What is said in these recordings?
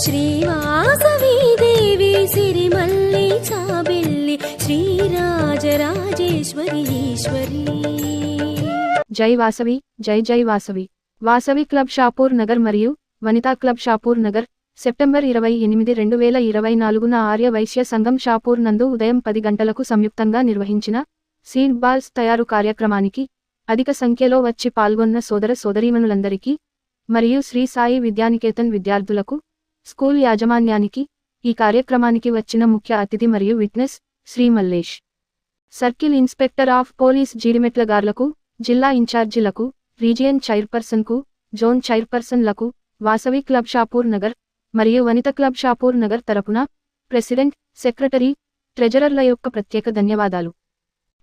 శ్రీవాసవి దేవి సిరిమల్లి చాబిల్లి శ్రీరాజరాజేశ్వరి ఈశ్వరి. జై వాసవి, జై జై వాసవి. వాసవి క్లబ్ షాపూర్ నగర్ మరియు వనితా క్లబ్ షాపూర్ నగర్ సెప్టెంబర్ 28, 2024న ఆర్య వైశ్య సంఘం షాపూర్ నందు ఉదయం 10 గంటలకు సంయుక్తంగా నిర్వహించిన సీడ్ బాల్స్ తయారు కార్యక్రమానికి అధిక సంఖ్యలో వచ్చి పాల్గొన్న సోదర సోదరీమణులందరికీ మరియు శ్రీ సాయి విద్యానికేతన్ విద్యార్థులకు, స్కూల్ యాజమాన్యానికి, ఈ కార్యక్రమానికి వచ్చిన ముఖ్య అతిథి మరియు witness Shri Mallesh, circle inspector of police Jeedimetla గార్లకు, జిల్లా ఇన్ఛార్జీలకు, రీజియన్ చైర్పర్సన్కు, జోన్ చైర్పర్సన్లకు, వాసవి క్లబ్ షాపూర్ నగర్ మరియు వనిత క్లబ్ షాపూర్ నగర్ తరపున ప్రెసిడెంట్, సెక్రటరీ, ట్రెజరర్ల యొక్క ప్రత్యేక ధన్యవాదాలు.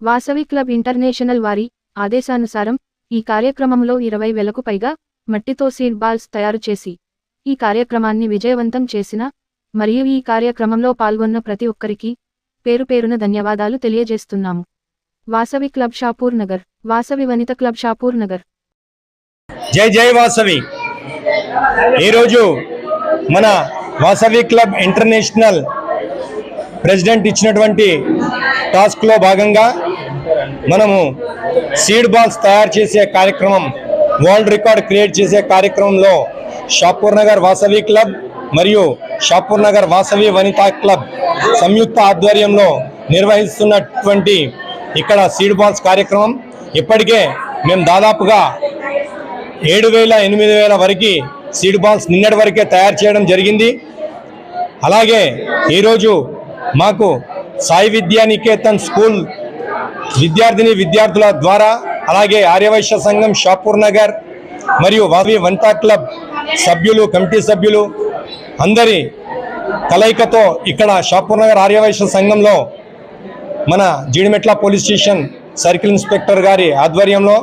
వాసవి క్లబ్ ఇంటర్నేషనల్ వారి ఆదేశానుసారం ఈ కార్యక్రమంలో 20,000కు పైగా మట్టితో సీడ్ బాల్స్ తయారు చేసి ఈ కార్యక్రమాన్ని విజయవంతం చేసిన మరియు ఈ కార్యక్రమంలో పాల్గొన్న ప్రతి ఒక్కరికి పేరు పేరున ధన్యవాదాలు తెలియజేస్తున్నాము. వాసవి క్లబ్ షాపూర్ నగర్, వాసవి వనిత క్లబ్ షాపూర్ నగర్. జై జై వాసవి. ఈరోజు మన వాసవి క్లబ్ ఇంటర్నేషనల్ ప్రెసిడెంట్ ఇచ్చినటువంటి టాస్క్లో భాగంగా మనము సీడ్ బాల్స్ తయారు చేసే కార్యక్రమం, వరల్డ్ రికార్డ్ క్రియేట్ చేసే కార్యక్రమంలో షాపూర్ నగర్ వాసవి క్లబ్ మరియు షాపూర్ నగర్ వాసవి వనితా క్లబ్ సంయుక్త ఆధ్వర్యంలో నిర్వహిస్తున్నటువంటి ఇక్కడ సీడ్ బాల్స్ కార్యక్రమం ఇప్పటికే మేము దాదాపుగా 7,000, 8,000 వరకు సీడ్ బాల్స్ నిన్నటి వరకే తయారు చేయడం జరిగింది. అలాగే ఈరోజు మాకు సాయి విద్యానికేతన్ స్కూల్ విద్యార్థుల ద్వారా, అలాగే ఆర్యవైశ్య సంఘం షాపూర్ నగర్ మరియు వాసవి వనితా క్లబ్ సభ్యులు, కమిటీ సభ్యులు అందరి కలయికతో ఇక్కడ షాపూర్ నగర్ ఆర్యవైశ్య సంఘంలో మన Jeedimetla police station circle inspector గారి ఆధ్వర్యంలో,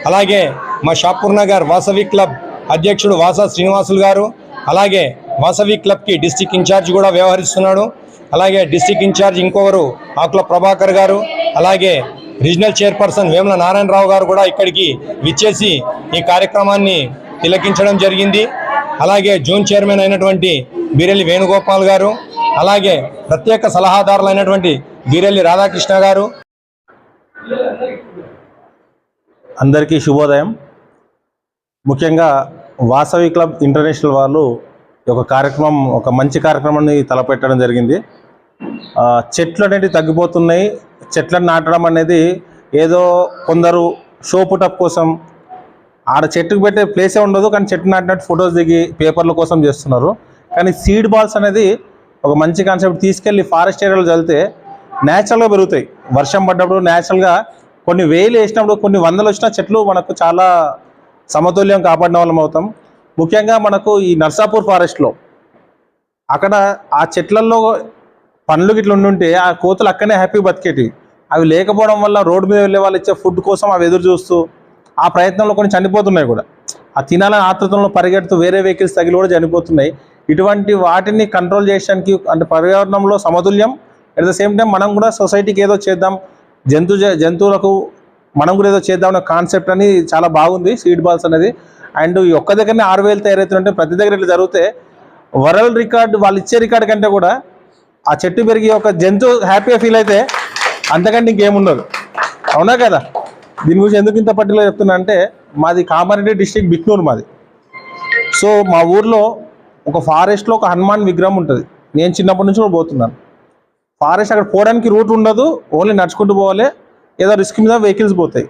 అలాగే మా షాపూర్ నగర్ వాసవి క్లబ్ అధ్యక్షుడు వాసా శ్రీనివాసులు గారు, అలాగే వాసవి క్లబ్కి డిస్టిక్ ఇన్ఛార్జ్ కూడా వ్యవహరిస్తున్నాడు, అలాగే డిస్టిక్ ఇన్ఛార్జ్ ఇంకొకరు ఆకుల ప్రభాకర్ గారు, అలాగే రీజనల్ చైర్పర్సన్ వేముల నారాయణరావు గారు కూడా ఇక్కడికి విచ్చేసి ఈ కార్యక్రమాన్ని తిలకించడం జరిగింది. అలాగే జోన్ చైర్మన్ అయినటువంటి బీరెల్లి వేణుగోపాల్ గారు, అలాగే ప్రత్యేక సలహాదారులు అయినటువంటి బీరెల్లి రాధాకృష్ణ గారు. అందరికీ శుభోదయం. ముఖ్యంగా వాసవి క్లబ్ ఇంటర్నేషనల్ వాళ్ళు ఒక మంచి కార్యక్రమాన్ని తలపెట్టడం జరిగింది. చెట్లు అనేవి తగ్గిపోతున్నాయి. చెట్లను నాటడం అనేది ఏదో కొందరు షో పుటప్ కోసం, ఆడ చెట్టుకు పెట్టే ప్లేసే ఉండదు, కానీ చెట్టు నాటినట్టు ఫొటోస్ దిగి పేపర్ల కోసం చేస్తున్నారు. కానీ సీడ్ బాల్స్ అనేది ఒక మంచి కాన్సెప్ట్. తీసుకెళ్ళి ఫారెస్ట్ ఏరియాలో చల్లితే న్యాచురల్గా పెరుగుతాయి. వర్షం పడ్డప్పుడు న్యాచురల్గా కొన్ని వేలు వేసినప్పుడు కొన్ని వందలు వచ్చిన చెట్లు మనకు చాలా సమతుల్యం కాపాడిన వాళ్ళం అవుతాం. ముఖ్యంగా మనకు ఈ నర్సాపూర్ ఫారెస్ట్లో అక్కడ ఆ చెట్లల్లో పండ్లు గిట్లు ఉండుంటే ఆ కోతులు అక్కడనే హ్యాపీ బతికేటివి. అవి లేకపోవడం వల్ల రోడ్డు మీద వెళ్ళే వాళ్ళు ఇచ్చే ఫుడ్ కోసం అవి ఎదురు చూస్తూ ఆ ప్రయత్నంలో కొన్ని చనిపోతున్నాయి కూడా. ఆ తినాలని ఆతృతంలో పరిగెడుతూ వేరే వెహికల్స్ తగిలి కూడా చనిపోతున్నాయి. ఇటువంటి వాటిని కంట్రోల్ చేయడానికి, అంటే పర్యావరణంలో సమతుల్యం, అట్ ద సేమ్ టైం మనం కూడా సొసైటీకి ఏదో చేద్దాం, జంతువులకు మనం కూడా ఏదో చేద్దాం అనే కాన్సెప్ట్ అని చాలా బాగుంది సీడ్ బాల్స్ అనేది. అండ్ ఈ ఒక్క దగ్గరనే 6,000 తయారవుతుంటే ప్రతి దగ్గర ఇట్లా జరిగితే వరల్డ్ రికార్డు, వాళ్ళు ఇచ్చే రికార్డు కంటే కూడా ఆ చెట్టు పెరిగి ఒక జంతువు హ్యాపీగా ఫీల్ అయితే అంతకంటే ఇంకేముండదు. అవునా కదా? దీని గురించి ఎందుకు ఇంత పర్టికులర్ చెప్తున్నా అంటే, మాది కామారెడ్డి డిస్ట్రిక్ట్ బిక్నూరు మాది. సో మా ఊర్లో ఒక ఫారెస్ట్లో ఒక హనుమాన్ విగ్రహం ఉంటుంది. నేను చిన్నప్పటి నుంచి కూడా పోతున్నాను. ఫారెస్ట్ అక్కడ పోవడానికి రూట్ ఉండదు, ఓన్లీ నడుచుకుంటూ పోవాలి, ఏదో రిస్క్ మీద వెహికల్స్ పోతాయి.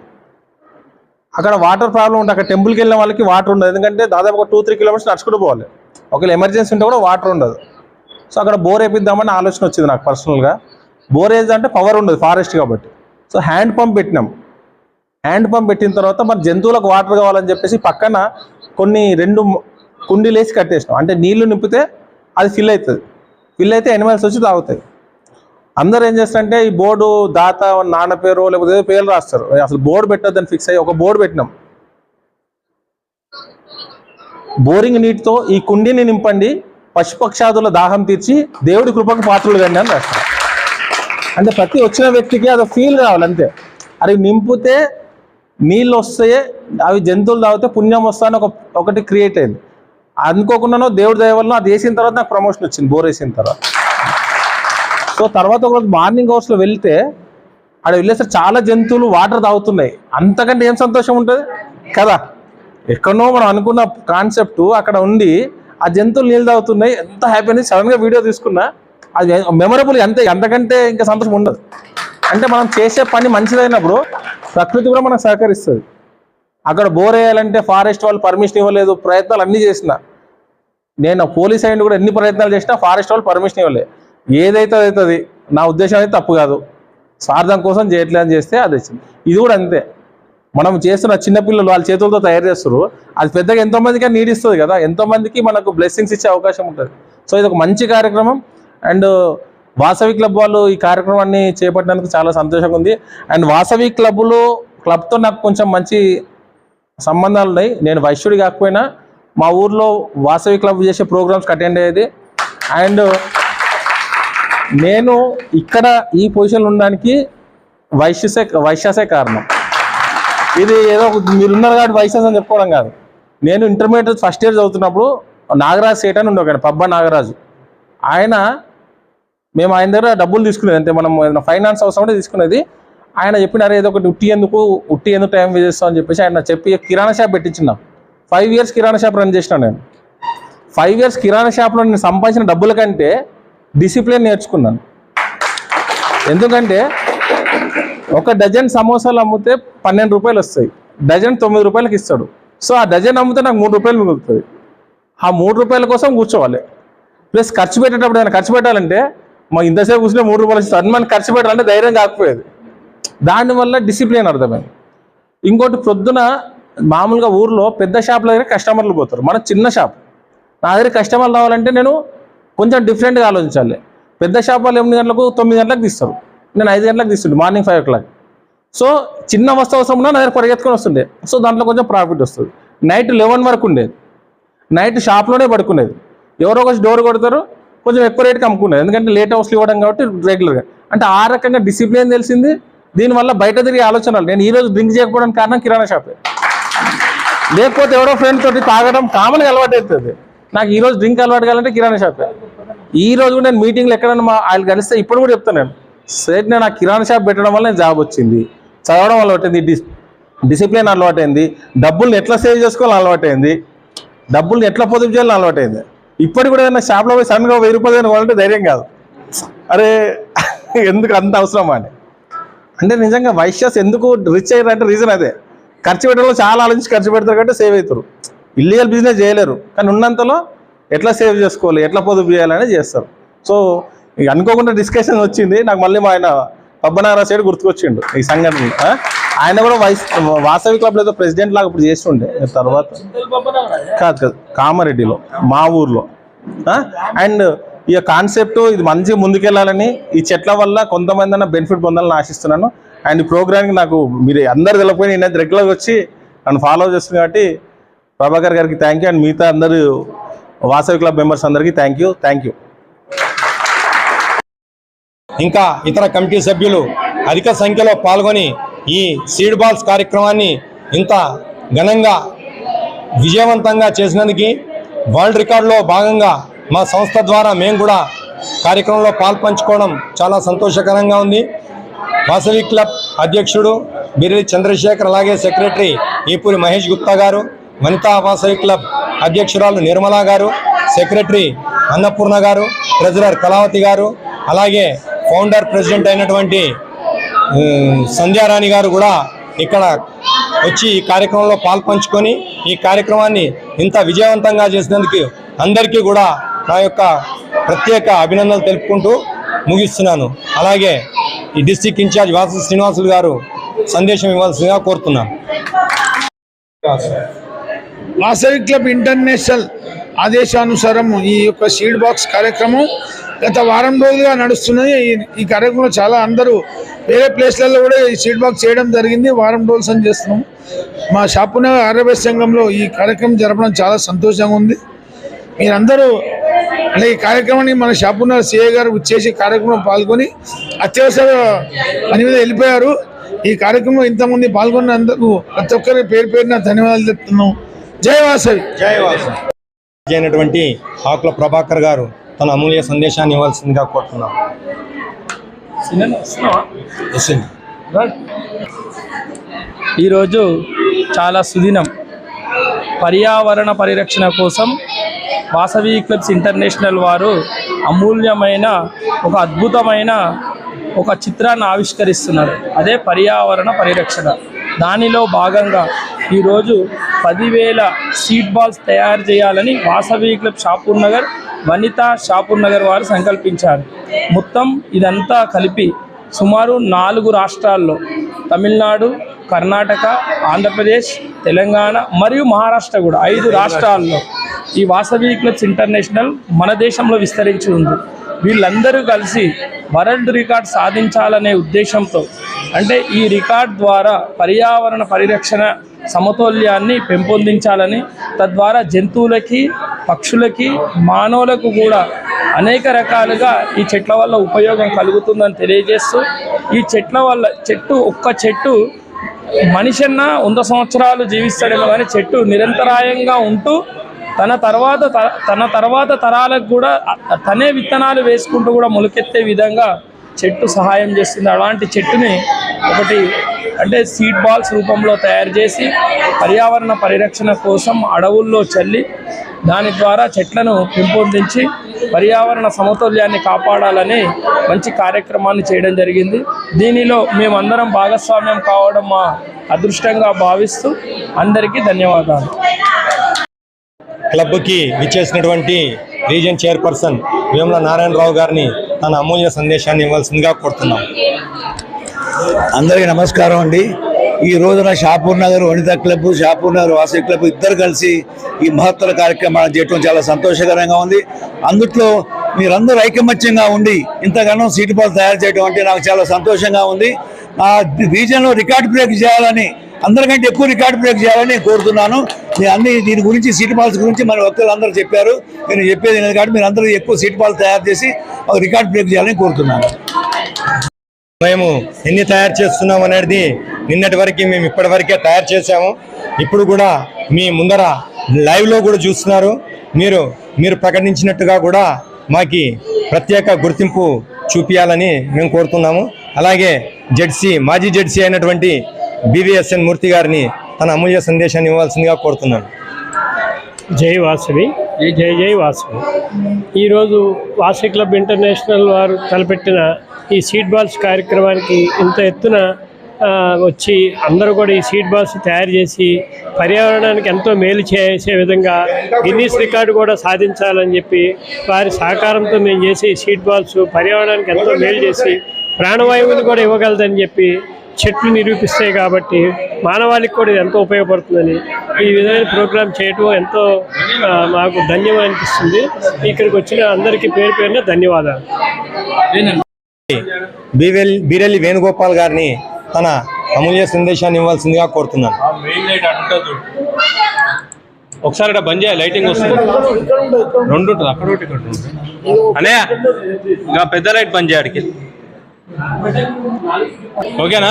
అక్కడ వాటర్ ప్రాబ్లం ఉంటుంది. అక్కడ టెంపుల్కి వెళ్ళిన వాళ్ళకి వాటర్ ఉండదు, ఎందుకంటే దాదాపు ఒక 2-3 కిలోమీటర్స్ నడుచుకుంటూ పోవాలి. ఒకవేళ ఎమర్జెన్సీ ఉంటే కూడా వాటర్ ఉండదు. సో అక్కడ బోర్ వేపిద్దామని ఆలోచన వచ్చింది నాకు పర్సనల్గా. బోర్ వేద్దామంటే పవర్ ఉండదు ఫారెస్ట్ కాబట్టి. సో హ్యాండ్ పంప్ పెట్టినాం. హ్యాండ్ పంప్ పెట్టిన తర్వాత మరి జంతువులకు వాటర్ కావాలని చెప్పేసి పక్కన కొన్ని 2 కుండీలు వేసి కట్టేసినాం. అంటే నీళ్లు నింపితే అది ఫిల్ అవుతుంది. ఫిల్ అయితే ఎనిమల్స్ వచ్చి తాగుతాయి. అందరూ ఏం చేస్తారంటే ఈ బోర్డు దాత నాన్న పేరు లేకపోతే ఏదో పేర్లు రాస్తారు. అసలు బోర్డు పెట్టొద్దని ఫిక్స్ అయ్యి ఒక బోర్డు పెట్టినాం. బోరింగ్ నీటితో ఈ కుండీని నింపండి, పశుపక్షాదుల దాహం తీర్చి దేవుడి కృపకు పాత్రలు కండి అని రాస్తారు. అంటే ప్రతి వచ్చిన వ్యక్తికి అది ఫీల్ కావాలి అంతే. అది నింపితే నీళ్ళు వస్తాయి, అవి జంతువులు తాగితే పుణ్యం వస్తా అని ఒకటి క్రియేట్ అయింది. అనుకోకుండానో దేవుడి దయ వల్ల అది వేసిన తర్వాత నాకు ప్రమోషన్ వచ్చింది బోర్ వేసిన తర్వాత. సో తర్వాత ఒకరోజు మార్నింగ్ అవర్స్లో వెళ్తే అక్కడ వెళ్ళేసరికి చాలా జంతువులు వాటర్ తాగుతున్నాయి. అంతకంటే ఏం సంతోషం ఉంటుంది కదా. ఎక్కడనో మనం అనుకున్న కాన్సెప్ట్ అక్కడ ఉండి ఆ జంతువులు నీళ్ళు తాగుతున్నాయి, ఎంత హ్యాపీ అనేది సడన్గా వీడియో తీసుకున్నా. అది మెమరబుల్ అంతకంటే ఇంకా సంతోషం ఉండదు. అంటే మనం చేసే పని మంచిదైనప్పుడు ప్రకృతి కూడా మనకు సహకరిస్తుంది. అక్కడ బోర్ వేయాలంటే ఫారెస్ట్ వాళ్ళు పర్మిషన్ ఇవ్వలేదు, ప్రయత్నాలు అన్నీ చేసిన. నేను పోలీస్ అయిన కూడా ఎన్ని ప్రయత్నాలు చేసినా ఫారెస్ట్ వాళ్ళు పర్మిషన్ ఇవ్వలేదు. ఏదైతే అవుతుంది, నా ఉద్దేశం అయితే తప్పు కాదు, స్వార్థం కోసం చేయట్లేదు అని చేస్తే అది వచ్చింది. ఇది కూడా అంతే, మనం చేస్తున్న చిన్నపిల్లలు వాళ్ళ చేతులతో తయారు చేస్తారు, అది పెద్దగా ఎంతోమందికి నీడిస్తుంది కదా, ఎంతోమందికి మనకు బ్లెస్సింగ్స్ ఇచ్చే అవకాశం ఉంటుంది. సో ఇది ఒక మంచి కార్యక్రమం. అండ్ వాసవి క్లబ్ వాళ్ళు ఈ కార్యక్రమాన్ని చేపట్టినందుకు చాలా సంతోషంగా ఉంది. అండ్ వాసవి క్లబ్తో నాకు కొంచెం మంచి సంబంధాలు ఉన్నాయి. నేను వైశ్యుడి కాకపోయినా మా ఊర్లో వాసవి క్లబ్ చేసే ప్రోగ్రామ్స్కి అటెండ్ అయ్యేది. అండ్ నేను ఇక్కడ ఈ పొజిషన్లో ఉండడానికి వైశ్యాసే కారణం. ఇది ఏదో మీరున్నారు కాబట్టి వైశ్యాస్ అని చెప్పుకోవడం కాదు. నేను ఇంటర్మీడియట్ ఫస్ట్ ఇయర్ చదువుతున్నప్పుడు నాగరాజు సేట్ అని ఉండేవాడు, పబ్బ నాగరాజు. మేము ఆయన దగ్గర డబ్బులు తీసుకునేది, అంతే మనం ఫైనాన్స్ అవసరం ఉంటే తీసుకునేది. ఆయన చెప్పినారు ఏదో ఒకటి ఉట్టి ఎందుకు టైం వేస్ట్ చేస్తాం అని చెప్పేసి ఆయన చెప్పి కిరాణా షాప్ పెట్టించిన. 5 years కిరాణా షాప్ రన్ చేసిన. నేను 5 years కిరాణా షాప్లో నేను సంపాదించిన డబ్బుల కంటే డిసిప్లిన్ నేర్చుకున్నాను. ఎందుకంటే ఒక డజన్ సమోసాలు అమ్మితే 12 రూపాయలు వస్తాయి, డజన్ 9 రూపాయలకి ఇస్తాడు. సో ఆ డజన్ అమ్మితే నాకు 3 రూపాయలు మిగులుతుంది. ఆ 3 రూపాయల కోసం కూర్చోవాలి. ప్లస్ ఖర్చు పెట్టేటప్పుడు ఏమైనా ఖర్చు పెట్టాలంటే మాకు ఇంతసేపు కూర్చుంటే 3 రూపాయలు ఇస్తుంది, అన్ని మనకి ఖర్చు పెట్టాలంటే ధైర్యం కాకపోయేది. దానివల్ల డిసిప్లిన్ అర్థమైంది. ఇంకోటి, ప్రొద్దున మామూలుగా ఊర్లో పెద్ద షాపుల దగ్గర కస్టమర్లు పోతారు, మన చిన్న షాప్. నా దగ్గర కస్టమర్లు రావాలంటే నేను కొంచెం డిఫరెంట్గా ఆలోచించాలి. పెద్ద షాప్ వాళ్ళు 8 గంటలకు 9 గంటలకు తీస్తారు, నేను 5 గంటలకు తీస్తుండే, మార్నింగ్ 5 o'clock. సో చిన్న వస్తువు అవసరం ఉన్నా నా దగ్గర పరిగెత్తుకొని వస్తుండే. సో దాంట్లో కొంచెం ప్రాఫిట్ వస్తుంది. నైట్ 11 వరకు ఉండేది, నైట్ షాప్లోనే పడుకునేది. ఎవరో ఒకటి డోర్ కొడతారు, కొంచెం ఎక్కువ రేట్కి అమ్ముకునేది, ఎందుకంటే లేట్ హౌస్లు ఇవ్వడం కాబట్టి రెగ్యులర్గా. అంటే ఆ రకంగా డిసిప్లిన్ తెలిసింది. దీనివల్ల బయట తిరిగే ఆలోచనలు. నేను ఈరోజు డ్రింక్ చేయకపోవడానికి కారణం కిరాణా షాపే. లేకపోతే ఎవరో ఫ్రెండ్ తోటి తాగడం కామన్గా అలవాటు అవుతుంది. నాకు ఈరోజు డ్రింక్ అలవాటు కావాలంటే కిరాణా షాపే. ఈ రోజు కూడా నేను మీటింగ్లో ఎక్కడైనా ఆయన కలిస్తే ఇప్పుడు కూడా చెప్తాను నేను, సేట్ నేను ఆ కిరాణా షాప్ పెట్టడం వల్ల నేను జాబ్ వచ్చింది, చదవడం అలవాటైంది, డిసిప్లిన్ అలవాటైంది, డబ్బుల్ని ఎట్లా సేవ్ చేసుకోవాలని అలవాటైంది, డబ్బుల్ని ఎట్లా పొదుపు చేయాలని అలవాటైంది. ఇప్పటికి కూడా ఏదైనా షాప్లో పోయి సడన్గా 1000 రూపాయలు కావాలంటే ధైర్యం కాదు, అరే ఎందుకు అంత అవసరమా అని. అంటే నిజంగా వైశ్యాస్ ఎందుకు రిచ్ అయ్యారంటే రీజన్ అదే. ఖర్చు పెట్టడంలో చాలా ఆలోచించి ఖర్చు పెడతారు కాబట్టి సేవ్ అవుతారు. ఇల్లీగల్ బిజినెస్ చేయలేరు, కానీ ఉన్నంతలో ఎట్లా సేవ్ చేసుకోవాలి, ఎట్లా పొదుపు చేయాలని చేస్తారు. సో ఇక అనుకోకుండా డిస్కషన్ వచ్చింది, నాకు మళ్ళీ మా ఆయన పబ్బనారాయణ సైడ్ గుర్తుకొచ్చిండు ఈ సంఘటన. ఆయన కూడా వాసవి క్లబ్లో ఏదో ప్రెసిడెంట్ లాగా ఇప్పుడు చేస్తుండే తర్వాత, కాదు కామారెడ్డిలో మా ఊర్లో. అండ్ ఈ కాన్సెప్ట్ ఇది మంచిగా ముందుకెళ్ళాలని, ఈ చెట్ల వల్ల కొంతమంది అన్న బెనిఫిట్ పొందాలని ఆశిస్తున్నాను. అండ్ ఈ ప్రోగ్రామ్కి నాకు మీరు అందరు తెలియకపోయినా నేను రెగ్యులర్గా వచ్చి నన్ను ఫాలో చేస్తుంది కాబట్టి ప్రభాకర్ గారికి థ్యాంక్ యూ. అండ్ మిగతా అందరూ వాసవి క్లబ్ మెంబర్స్ అందరికీ థ్యాంక్ యూ. ఇంకా ఇతర కమిటీ సభ్యులు అధిక సంఖ్యలో పాల్గొని ఈ సీడ్ బాల్స్ కార్యక్రమాన్ని ఇంత ఘనంగా విజయవంతంగా చేసినందుకు వరల్డ్ రికార్డులో భాగంగా మా సంస్థ ద్వారా మేము కూడా కార్యక్రమంలో పాల్పంచుకోవడం చాలా సంతోషకరంగా ఉంది. వాసవి క్లబ్ అధ్యక్షుడు బిర్రి చంద్రశేఖర్, అలాగే సెక్రటరీ ఈపూరి మహేష్ గుప్తా గారు, వనితా వాసవి క్లబ్ అధ్యక్షురాలు నిర్మలా గారు, సెక్రటరీ అన్నపూర్ణ గారు, ట్రెజరర్ కళావతి గారు, అలాగే ఫౌండర్ ప్రెసిడెంట్ అయినటువంటి సంధ్యారాణి గారు కూడా ఇక్కడ వచ్చి ఈ కార్యక్రమంలో పాల్పంచుకొని ఈ కార్యక్రమాన్ని ఇంత విజయవంతంగా చేసినందుకు అందరికీ కూడా నా యొక్క ప్రత్యేక అభినందనలు తెలుపుకుంటూ ముగిస్తున్నాను. అలాగే ఈ డిస్ట్రిక్ట్ ఇన్ఛార్జ్ వాసు శ్రీనివాసులు గారు సందేశం ఇవ్వాల్సిందిగా కోరుతున్నాను. వాసవి క్లబ్ ఇంటర్నేషనల్ ఆదేశానుసారం ఈ యొక్క సీడ్ బాక్స్ కార్యక్రమం గత వారం రోజులుగా నడుస్తున్నది. ఈ కార్యక్రమంలో చాలా అందరూ వేరే ప్లేస్లలో కూడా ఈ సీడ్ బాక్స్ చేయడం జరిగింది. వారం రోజులు అని చేస్తున్నాం. మా షాపూర్నగర్ ఆర్యవైశ్య సంఘంలో ఈ కార్యక్రమం జరపడం చాలా సంతోషంగా ఉంది. మీరందరూ అంటే ఈ కార్యక్రమాన్ని మన షాపూర్నగర్ సిఐ గారు చేసి కార్యక్రమం పాల్గొని అత్యవసర పని మీద వెళ్ళిపోయారు. ఈ కార్యక్రమం ఇంతమంది పాల్గొన్నందుకు ప్రతి ఒక్కరి పేరు పేరున ధన్యవాదాలు చెప్తున్నాం. జై వాసవి. అయినటువంటి ఆకుల ప్రభాకర్ గారు తన అమూల్య సందేశాన్ని ఇవ్వాల్సిందిగా కోరుతున్నాం. ఈరోజు చాలా సుదినం. పర్యావరణ పరిరక్షణ కోసం వాసవి క్లబ్స్ ఇంటర్నేషనల్ వారు అమూల్యమైన ఒక అద్భుతమైన ఒక చిత్రాన్ని ఆవిష్కరిస్తున్నారు. అదే పర్యావరణ పరిరక్షణ. దానిలో భాగంగా ఈరోజు 10,000 సీడ్ బాల్స్ తయారు చేయాలని వాసవి క్లబ్ షాపూర్నగర్, వనిత షాపూర్నగర్ వారు సంకల్పించారు. మొత్తం ఇదంతా కలిపి సుమారు 4 రాష్ట్రాల్లో తమిళనాడు, కర్ణాటక, ఆంధ్రప్రదేశ్, తెలంగాణ మరియు మహారాష్ట్ర కూడా 5 రాష్ట్రాల్లో ఈ వాసవి క్లబ్స్ ఇంటర్నేషనల్ మన దేశంలో విస్తరించి ఉంది. వీళ్ళందరూ కలిసి వరల్డ్ రికార్డ్ సాధించాలనే ఉద్దేశంతో, అంటే ఈ రికార్డ్ ద్వారా పర్యావరణ పరిరక్షణ సమతౌల్యాన్ని పెంపొందించాలని, తద్వారా జంతువులకి, పక్షులకి, మానవులకు కూడా అనేక రకాలుగా ఈ చెట్ల వల్ల ఉపయోగం కలుగుతుందని తెలియజేస్తూ, ఈ చెట్ల వల్ల ఒక్క చెట్టు మనిషన్న 100 సంవత్సరాలు జీవిస్తాడేమో కానీ చెట్టు నిరంతరాయంగా ఉంటూ తన తర్వాత తరాలకు కూడా తనే విత్తనాలు వేసుకుంటూ కూడా మొలకెత్తే విధంగా చెట్టు సహాయం చేస్తుంది. అలాంటి చెట్టుని ఒకటి అంటే సీడ్ బాల్స్ రూపంలో తయారు చేసి పర్యావరణ పరిరక్షణ కోసం అడవుల్లో చల్లి దాని ద్వారా చెట్లను పెంపొందించి పర్యావరణ సమతౌల్యాన్ని కాపాడాలని మంచి కార్యక్రమాన్ని చేయడం జరిగింది. దీనిలో మేమందరం భాగస్వామ్యం కావడం మా అదృష్టంగా భావిస్తూ అందరికీ ధన్యవాదాలు. క్లబ్కి విచ్చేసినటువంటి రీజియన్ చైర్పర్సన్ వేముల నారాయణరావు గారిని తన అమూల్య సందేశాన్ని ఇవ్వాల్సిందిగా కోరుతున్నాం. అందరికీ నమస్కారం అండి. ఈ రోజున షాపూర్నగర్ వనితా క్లబ్, షాపూర్నగర్ వాసవి క్లబ్ ఇద్దరు కలిసి ఈ మహత్తర కార్యక్రమాన్ని చేయడం చాలా సంతోషకరంగా ఉంది. అందుట్లో మీరందరూ ఐకమత్యంగా ఉండి ఇంతగానో సీట్ బాల్ తయారు చేయడం అంటే నాకు చాలా సంతోషంగా ఉంది. ఆ రీజియన్లో రికార్డ్ బ్రేక్ చేయాలని, అందరికంటే ఎక్కువ రికార్డ్ బ్రేక్ చేయాలని నేను కోరుతున్నాను. నేను అన్ని దీని గురించి సీట్ బాల్స్ గురించి మన వ్యక్తులు అందరూ చెప్పారు. నేను చెప్పేది లేదు కాబట్టి మీరు అందరూ ఎక్కువ సీట్ బాల్ తయారు చేసి ఒక రికార్డ్ బ్రేక్ చేయాలని కోరుతున్నాను. మేము ఎన్ని తయారు చేస్తున్నాం అనేది నిన్నటి వరకు మేము ఇప్పటి వరకే తయారు చేసాము. ఇప్పుడు కూడా మీ ముందర లైవ్లో కూడా చూస్తున్నారు. మీరు ప్రకటించినట్టుగా కూడా మాకి ప్రత్యేక గుర్తింపు చూపించాలని మేము కోరుతున్నాము. అలాగే మాజీ జెడ్సీ అయినటువంటి BVSN మూర్తి గారిని తన అమూల్య సందేశాన్ని ఇవ్వాల్సిందిగా కోరుతున్నాను. జై వాసవి. జై వాసవి. ఈరోజు వాసవి క్లబ్ ఇంటర్నేషనల్ వారు తలపెట్టిన ఈ సీడ్ బాల్స్ కార్యక్రమానికి ఇంత ఎత్తున వచ్చి అందరూ కూడా ఈ సీడ్ బాల్స్ తయారు చేసి పర్యావరణానికి ఎంతో మేలు చేసే విధంగా గిన్నీస్ రికార్డు కూడా సాధించాలని చెప్పి వారి సహకారంతో మేము చేసి సీడ్ బాల్స్ పర్యావరణానికి ఎంతో మేలు చేసి ప్రాణవాయువుని కూడా ఇవ్వగలదని చెప్పి చెట్లు నిరూపిస్తాయి కాబట్టి మానవాళికి కూడా ఇది ఎంతో ఉపయోగపడుతుందని ఈ విధమైన ప్రోగ్రాం చేయటం ఎంతో మాకు ధన్యం అనిపిస్తుంది. ఇక్కడికి వచ్చిన అందరికీ పేరు పేరున ధన్యవాదాలు. బీరెల్లి వేణుగోపాల్ గారిని తన అమూల్య సందేశాన్ని ఇవ్వాల్సిందిగా కోరుతున్నాను. ఒకసారి బంద్ చేయాలి, లైటింగ్ వస్తుంది. 2 ఉంటుంది అక్కడ ఒకటి ఇక్కడ అనే ఇంకా పెద్ద లైట్ బంద్ చేయడానికి. ఓకేనా?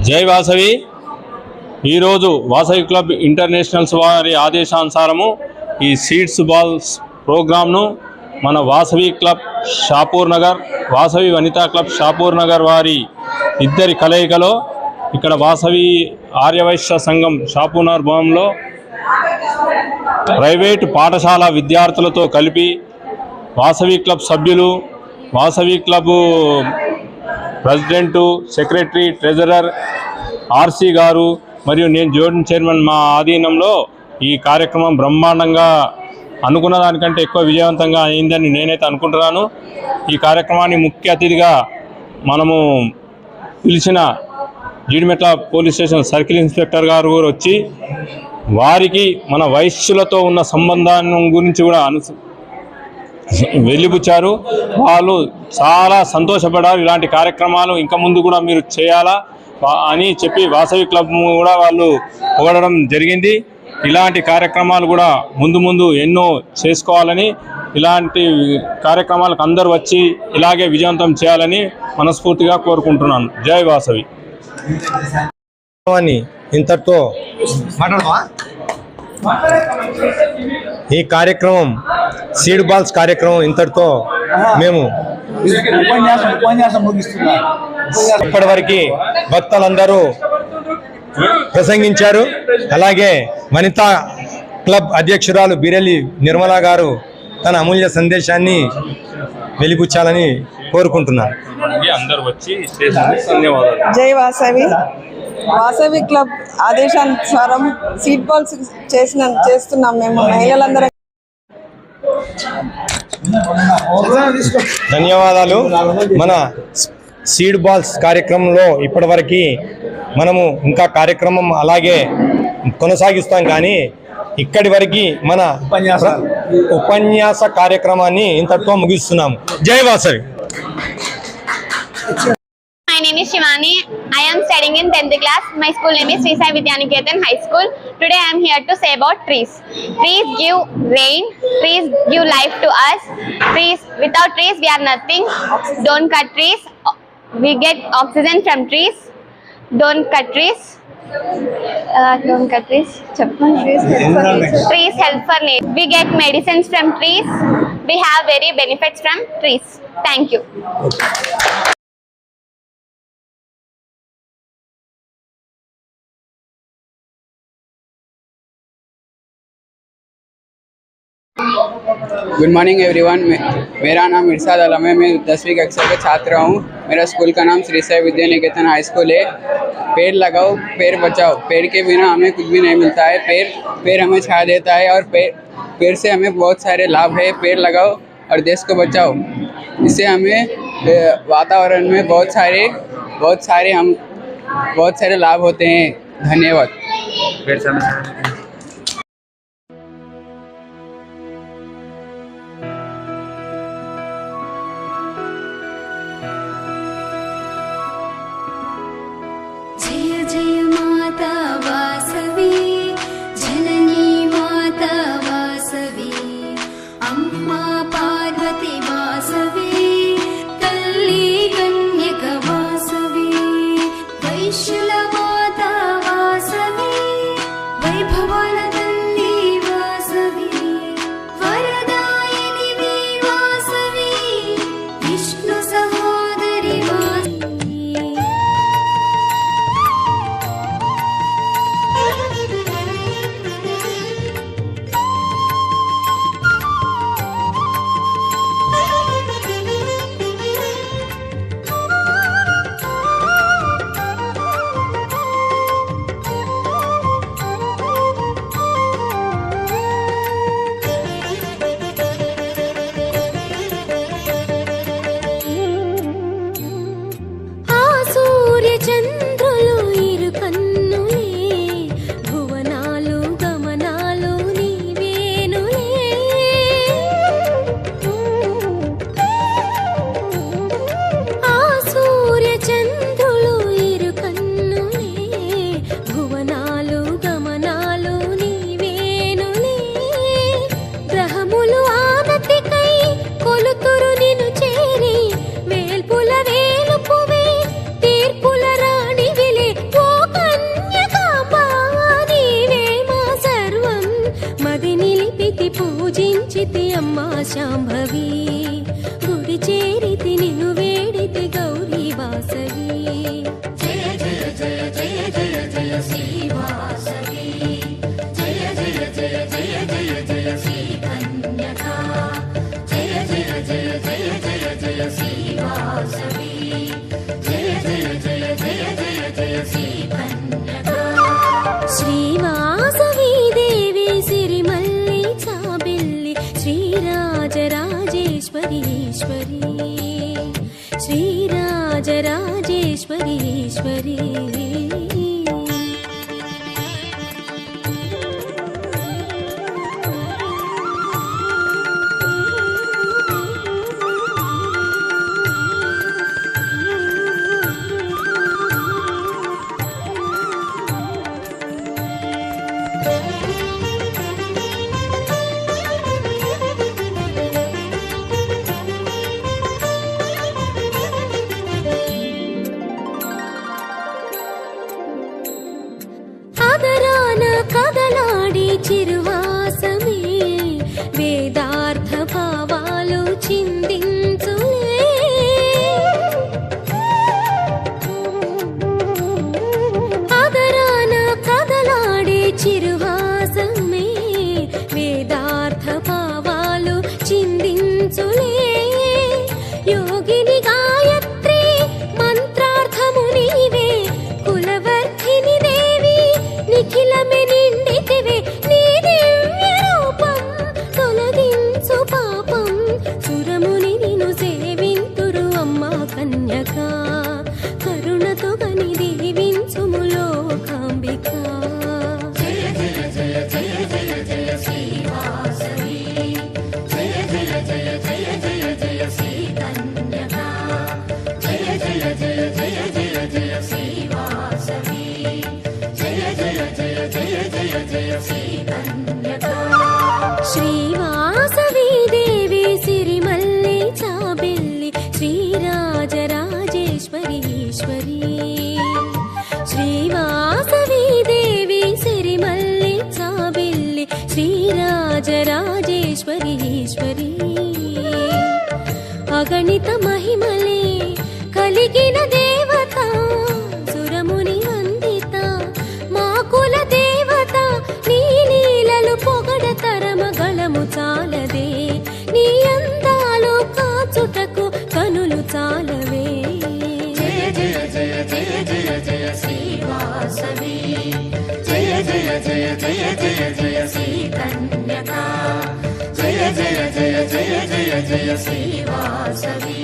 జై వాసవి. ఈరోజు వాసవి క్లబ్ ఇంటర్నేషనల్స్ వారి ఆదేశానుసారము ఈ సీడ్స్ బాల్స్ ప్రోగ్రామ్ను మన వాసవి క్లబ్ షాపూర్ నగర్, వాసవి వనితా క్లబ్ షాపూర్ నగర్ వారి ఇద్దరి కలయికలో ఇక్కడ వాసవి ఆర్యవైశ్య సంఘం షాపూర్ నగర్ భవనంలో ప్రైవేటు పాఠశాల విద్యార్థులతో కలిపి వాసవి క్లబ్ సభ్యులు, Vasavi club president, secretary, treasurer, RC గారు మరియు నేను జోన్ చైర్మన్ మా ఆధీనంలో ఈ కార్యక్రమం బ్రహ్మాండంగా అనుకున్న దానికంటే ఎక్కువ విజయవంతంగా అయిందని నేనైతే అనుకుంటున్నాను. ఈ కార్యక్రమాన్ని ముఖ్య అతిథిగా మనము పిలిచిన Jeedimetla police station circle inspector గారు కూడా వచ్చి వారికి మన వైశ్యులతో ఉన్న సంబంధాన్ని గురించి కూడా వెళ్ళిపుచ్చారు. వాళ్ళు చాలా సంతోషపడ్డారు. ఇలాంటి కార్యక్రమాలు ఇంకా ముందు కూడా మీరు చేయాలా అని చెప్పి వాసవి క్లబ్ కూడా వాళ్ళు పొగడడం జరిగింది. ఇలాంటి కార్యక్రమాలు కూడా ముందు ఎన్నో చేసుకోవాలని, ఇలాంటి కార్యక్రమాలకు అందరూ వచ్చి ఇలాగే విజయవంతం చేయాలని మనస్ఫూర్తిగా కోరుకుంటున్నాను. జై వాసవి. ఇంతటితో ఈ కార్యక్రమం సీడ్ బాల్స్ కార్యక్రమం ఇంతటితో మేము ఇప్పటివరకు భక్తులందరూ ప్రసంగించారు. అలాగే వనితా క్లబ్ అధ్యక్షురాలు బిరెల్లి నిర్మల గారు తన అమూల్య సందేశాన్ని వెలిబుచ్చాలని కోరుకుంటున్నాను. అందరూ వచ్చి ధన్యవాదాలు. జై వాసవి. వాసవి క్లబ్ ఆదేశానుసారం సీడ్ బాల్స్ చేస్తున్నాం మేము మహిళలందరం. ధన్యవాదాలు. మన సీడ్ బాల్స్ కార్యక్రమంలో ఇప్పటివరకు మనము ఇంకా కార్యక్రమం అలాగే కొనసాగిస్తాం, కానీ ఇక్కడి వరకు మన ఉపన్యాస కార్యక్రమాన్ని ఇంతటితో ముగిస్తున్నాము. జై Vasavi. My name is Shivani. I am studying in 10th class. My school name is Sri Sai Vidyaniketan High School. Today I am here to say about trees. Trees give rain. Trees give life to us. Trees, without trees we are nothing. Don't cut trees. We get oxygen from trees. Don't cut trees. Don't cut trees. Trees help for nature. We get medicines from trees. We have very benefits from trees. Thank you. Good morning everyone. मेरा नाम इरशाद आलम है. मैं 10वीं कक्षा का छात्र हूँ. मेरा स्कूल का नाम श्री साई विद्यानिकेतन हाई स्कूल है. पेड़ लगाओ, पेड़ बचाओ. पेड़ के बिना हमें कुछ भी नहीं मिलता है. पेड़ हमें छाया देता है और पेड़ से हमें बहुत सारे लाभ है. पेड़ लगाओ और देश को बचाओ. इससे हमें वातावरण में बहुत सारे लाभ होते हैं. धन्यवाद. శాంభవి గుడి చేరితి నిన్ను వేడితి గౌరీ వాసవి. జయ జయ జయ జయ జయ జయ శ్రీ వాసవి. జయ జయ జయ జయ జయ జయ శ్రీ కన్యకా. జయ జయ జయ జయ జయ జయ శ్రీ వాసవి. జయ జయ జయ జయ జయ జయ శ్రీ కన్యకా. శ్రీ వాసవి దేవి సిరిమల్లి చాబిల్లి శ్రీరాజరాజేశ్వరి ఈశ్వరి. శ్రీరాజరాజేశ్వరి ఈశ్వరి. ఆదరాన కదలాడి చిరువాసమే వేదార్థ భావాలు చిందించులే ఆదరాన కదలాడి చిరువాసమే వేదార్థ భావాలు చిందించులే యోగిని గాయత్రి మంత్రార్థము నీవే కులవర్ధిని దేవి నిఖిలమే నిండితివే నీ దివ్య రూపం తొలగించు పాపం సురముని నిన్ను సేవింతురు అమ్మా కన్యక కరుణతో గని దీవించుము లోకాంబిక జయ జయ జయ జయ జయ జయ శ్రీవాసవి జయ జయ జయ జయ జయ జయ శ్రీ కన్యక జయ జయ జయ జయ జయ జయ శ్రీవాసవి జయ జయ జయ జయ జయ జయ శ్రీ కన్యక శ్రీవాసవి దేవి సిరిమల్లి చాబెల్లి శ్రీరాజరాజేశ్వరి ఈశ్వరి శ్రీవాసవి దేవి సిరిమల్లి చాబెల్లి శ్రీరాజరాజేశ్వరి ఈశ్వరి అగణిత మహిమలే కలిగిన దేవత సురముని వందిత మా కుల దేవత నీ లీలలు పొగడతరమ గళము చాలదే నీ అందాలు కాచుటకు కనులు చాలవే జయ జయ జయ జయ జయ జయ శ్రీవాసవి జయ జయ జయ జయ జయ జయ శ్రీ కన్యక జయ జయ జయ జయ జయ జయ శ్రీవాసవి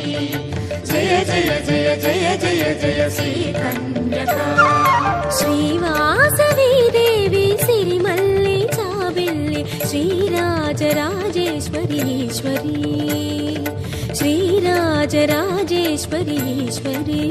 జయ జయ జయ జయ జయ జయ శ్రీ కన్యక శ్రీవాసవి దేవి సిరిమల్లి చాబెల్లి శ్రీరాజరాజేశ్వరి ఈశ్వరి శ్రీరాజరాజేశ్వరి ఈశ్వరి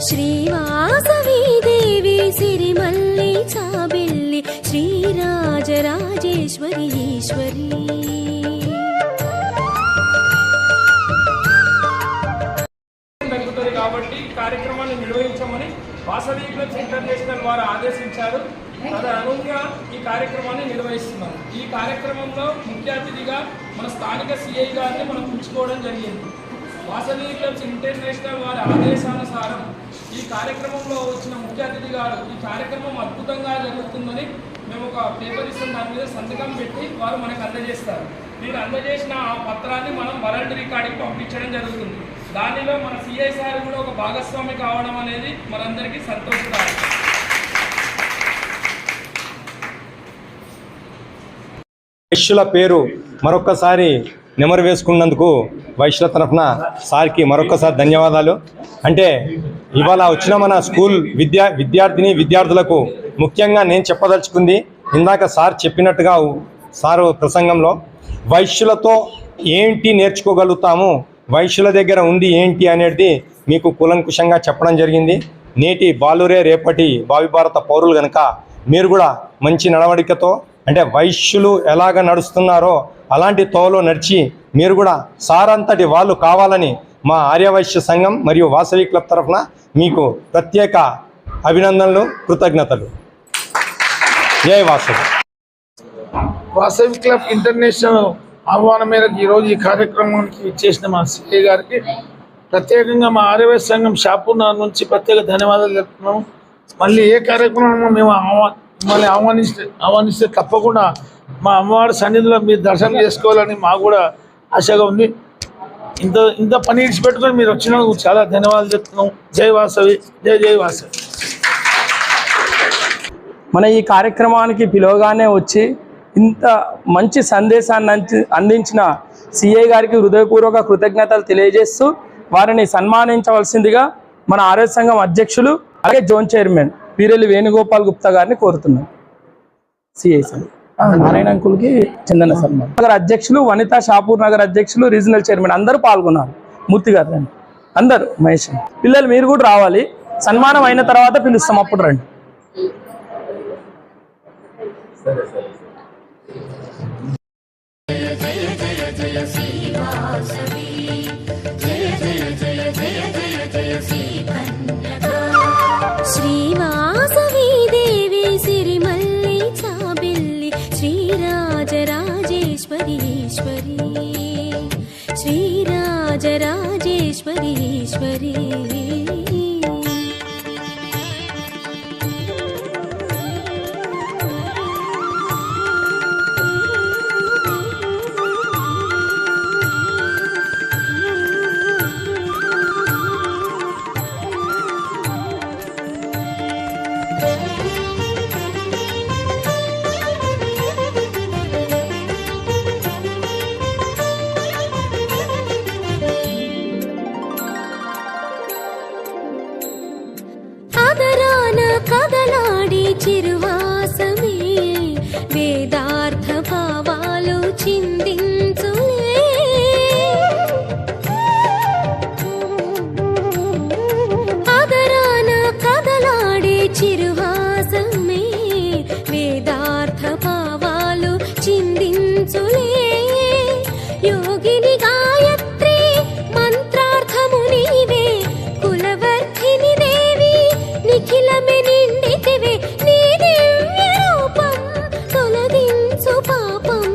శ్రీవాసవి దేవి సిరిమల్లి చాబెల్లి శ్రీరాజరాజేశ్వరి ఈశ్వరి తగ్గుతుంది కాబట్టి కార్యక్రమాన్ని నిర్వహించమని వాసవి క్లబ్స్ ఇంటర్నేషనల్ వారు ఆదేశించారు. తదనుగుణంగా ఈ కార్యక్రమాన్ని నిర్వహిస్తున్నాం. ఈ కార్యక్రమంలో ముఖ్య అతిథిగా మన స్థానిక సిఐ గారిని మనం పిలుచుకోవడం జరిగింది. వాసవి క్లబ్స్ ఇంటర్నేషనల్ వారి ఆదేశానుసారం ఈ కార్యక్రమంలో వచ్చిన ముఖ్య అతిథి గారు ఈ కార్యక్రమం అద్భుతంగా జరుగుతుందని మేము ఒక పేపర్ ఇస్తున్న దాని మీద సంతకం పెట్టి వారు మనకు అందజేస్తారు. మీరు అందజేసిన ఆ పత్రాన్ని మనం వరల్డ్ రికార్డింగ్ పంపించడం జరుగుతుంది. దానిలో మన సిఐ సార్ కూడా ఒక భాగస్వామి కావడం అనేది మనందరికీ సంతోషదాయకం. వైశ్యుల పేరు మరొక్కసారి నెమరు వేసుకున్నందుకు వైశ్యుల తరఫున సార్కి మరొకసారి ధన్యవాదాలు. అంటే ఇవాళ వచ్చిన మన స్కూల్ విద్యార్థిని విద్యార్థులకు ముఖ్యంగా నేను చెప్పదలుచుకుంది ఇందాక సార్ చెప్పినట్టుగా సారు ప్రసంగంలో వైశ్యులతో ఏంటి నేర్చుకోగలుగుతాము, వైశ్యుల దగ్గర ఉంది ఏంటి అనేది మీకు కూలంకుషంగా చెప్పడం జరిగింది. నేటి బాలురే రేపటి భావి భారత పౌరులు కనుక మీరు కూడా మంచి నడవడికతో అంటే వైశ్యులు ఎలాగ నడుస్తున్నారో అలాంటి తోవలో నడిచి మీరు కూడా సారంతటి వాళ్ళు కావాలని మా ఆర్యవైశ్య సంఘం మరియు వాసవి క్లబ్ తరఫున మీకు ప్రత్యేక అభినందనలు, కృతజ్ఞతలు. జై వాసవి. వాసవి క్లబ్ ఇంటర్నేషనల్ ఆహ్వానం మేరకు ఈరోజు ఈ కార్యక్రమానికి ఇచ్చేసిన మా సిఐ గారికి ప్రత్యేకంగా మా ఆర్యవైశ్య సంఘం షాపూర్ నుంచి ప్రత్యేక ధన్యవాదాలు చెప్తున్నాము. మళ్ళీ ఏ కార్యక్రమం మేము మిమ్మల్ని ఆహ్వానిస్తే తప్పకుండా మా అమ్మవారి సన్నిధిలో మీరు దర్శనం చేసుకోవాలని మాకు కూడా ఆశగా ఉంది. ఇంత పని ఇచ్చిపెట్టుకొని మీరు వచ్చినందుకు చాలా ధన్యవాదాలు చెప్తున్నాం. జై వాసవి, జై జై వాసవి. మన ఈ కార్యక్రమానికి పిలవగానే వచ్చి ఇంత మంచి సందేశాన్ని అందించిన సిఐ గారికి హృదయపూర్వక కృతజ్ఞతలు తెలియజేస్తూ వారిని సన్మానించవలసిందిగా మన ఆరోగ్య సంఘం అధ్యక్షులు అలాగే జోన్ చైర్మన్ పీరెల్లి వేణుగోపాల్ గుప్తా గారిని కోరుతున్నాం. సిఐ సార్ నారాయణ అంకుల్కి చందన సన్మాన్ నగర్ అధ్యక్షులు, వనిత షాపూర్ నగర్ అధ్యక్షులు, రీజనల్ చైర్మన్ అందరూ పాల్గొన్నారు. మూర్తి గారు రండి, అందరూ మహేష్ పిల్లలు మీరు కూడా రావాలి. సన్మానం అయిన తర్వాత పిలుస్తాం, అప్పుడు రండి. శ్రీవాసవి దేవి సిరిమల్లి చాబిల్లి శ్రీరాజరాజేశ్వరి ఈశ్వరి శ్రీరాజరాజేశ్వరి ఈశ్వరి కదలాడి చిరువాసమే వేదార్థ భావాలు చిందించులే అదరాన కదలాడి చిరువాసమే వేదార్థ భావాలు చిందించులే యోగిని గాయత్రి మంత్రార్థము నీవే కులవర్ధిని దేవి నిఖిలమే నిండితివే నీ దివ్య రూపం తొలగించు పాపం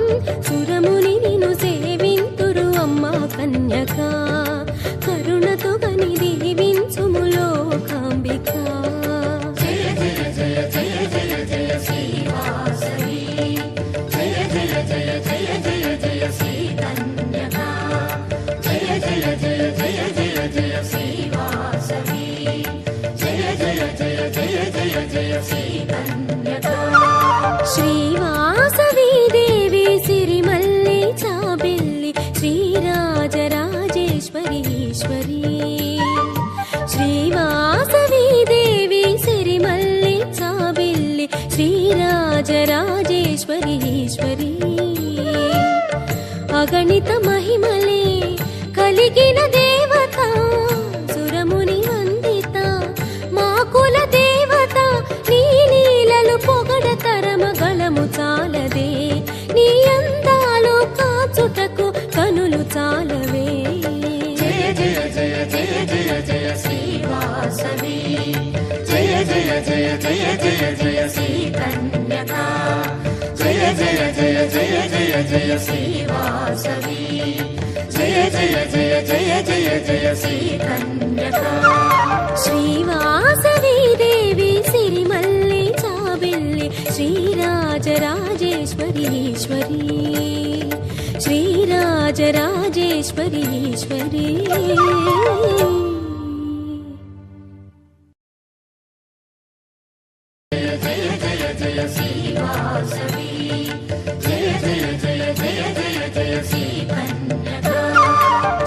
సురముని నిన్ను సేవింతురు అమ్మా కన్యక కరుణతో గని దీవించుము లోకాంబిక జయ జయ జయ జయ జయ జయ శ్రీవాసవి జయ జయ జయ జయ జయ జయ శ్రీ కన్యక జయ జయ జయ జయ జయ జయ శ్రీవాసవి జయ జయ జయ జయ జయ జయ శ్రీ కన్యక శ్రీవాసవి దేవి సిరిమల్లి చాబిల్లి శ్రీరాజరాజేశ్వరి ఈశ్వరి శ్రీవాసవి దేవి సిరిమల్లి చాబిల్లి శ్రీరాజరాజేశ్వరి ఈశ్వరి అగణిత మహిమలే కలిగిన దేవత సురముని వందిత మా కుల దేవత నీ లీలలు పొగడతరమ గళము చాలదే నీ అందాలు కాచుటకు కనులు చాలవే జయ జయ జయ జయ జయ జయ శ్రీవాసవి జయ జయ జయ జయ జయ జయ శ్రీ కన్యక జయ జయ జయ జయ జయ జయ శ్రీవాసవి జయ జయ జయ జయ జయ జయ శ్రీ కన్యక శ్రీవాసవి దేవి సిరిమల్లి చాబిల్లి శ్రీరాజరాజేశ్వరి ఈశ్వరి శ్రీరాజరాజేశ్వరి ఈశ్వరి జయ జయ జయ జయ శ్రీవాసవి జయ జయ జయ జయ జయ జయ శ్రీ కన్యక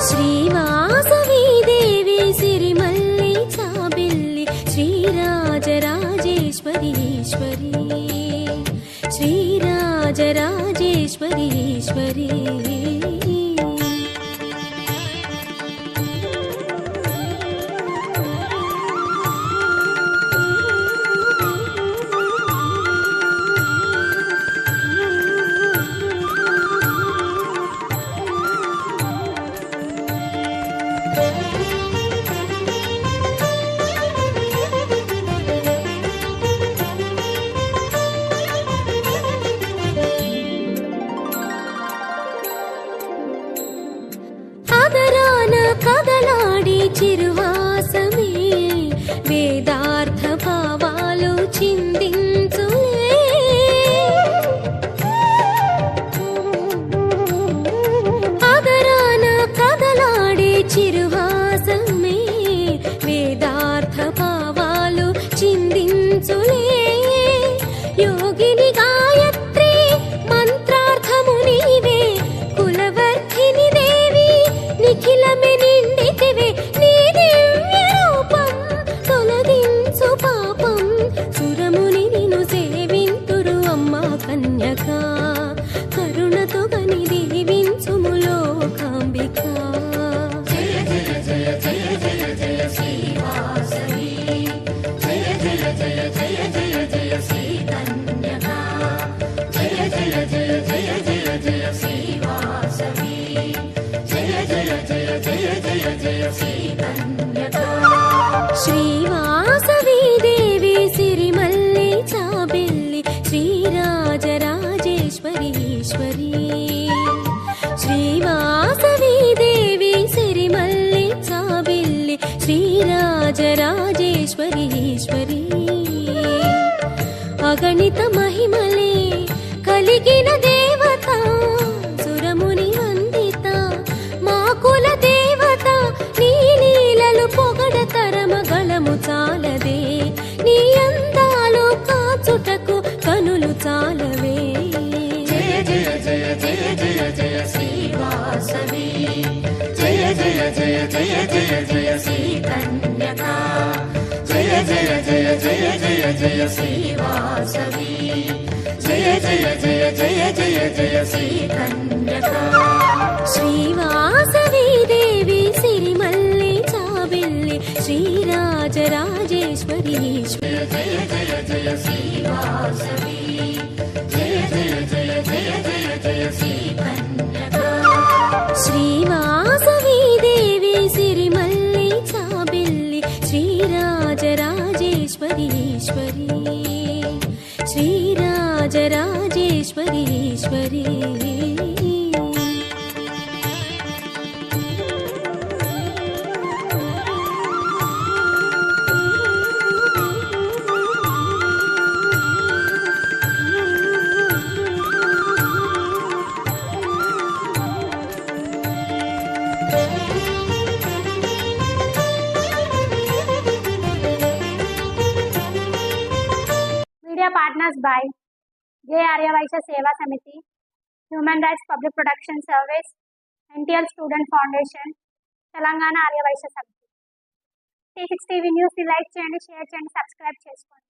శ్రీవాసవి దేవి సిరిమల్లి చాబిల్లి శ్రీరాజరాజేశ్వరి ఈశ్వరి శ్రీరాజరాజేశ్వరి ఈశ్వరి అదరాన కదలాడి చిరువాసమే వేదార్థ భావాలు చిందించులే అదరాన కదలాడి చిరువాసమే వేదార్థ భావాలు చిందించులే యోగిని గాయత్రి మంత్రార్థము నీవే కులవర్ధిని దేవి నిఖిలమే నిండితివే నీ దివ్య రూపం తొలగించు పాపం సురముని నిన్ను సేవింతురు అమ్మా కన్యక కరుణతో గని దీవించుము లోకాంబిక జయ జయ జయ జయ జయ జయ శ్రీ వాసవి జయ జయ జయ జయ జయ జయ శ్రీ కన్యక జయ జయ జయ జయ జయ జయ శ్రీ వాసవి జయ జయ జయ జయ జయ జయ శ్రీ కన్యక శ్రీవాసవి దేవి సిరిమల్లి చాబెల్లి శ్రీరాజరాజేశ్వరి ఈశ్వరి శ్రీవాసవి దేవి సిరిమల్లి చాబెల్లి శ్రీరాజరాజేశ్వరి ఈశ్వరి అగణిత మహిమలే కలిగిన దేవత సురముని వందిత మా కుల దేవత నీ లీలలు పొగడతరమ గళము చాలదే నీ అందాలు కాచుటకు కనులు చాలవే జయ జయ జయ జయ జయ జయ శ్రీ వాసవి జయ జయ జయ జయ జయ జయ శ్రీ కన్యక జయ జయ జయ జయ జయ జయ శ్రీ వాసవి జయ జయ జయ జయ జయ జయ శ్రీ కన్యక శ్రీవాసవి దేవి సిరిమల్లి చాబెల్లి శ్రీరాజరాజేశ్వరి ఈశ్వరి జయ జయ జయ శ్రీ వాసవి జయ జయ జయ జయ జయ జయ శ్రీ కన్యక శ్రీవాసవి దేవి సిరిమల్లి చాబెల్లి Shri Rajarajeshwari Eshwari Shri Rajarajeshwari Eshwari Media partners by J. Arya Vaishya Seva Samiti, Human Rights Public Protection Service, NTL Student Foundation, Telangana Arya Vaishya Samiti. T6 TV News ని లైక్ చేయండి, షేర్ చేయండి, సబ్స్క్రైబ్ చేసుకోండి.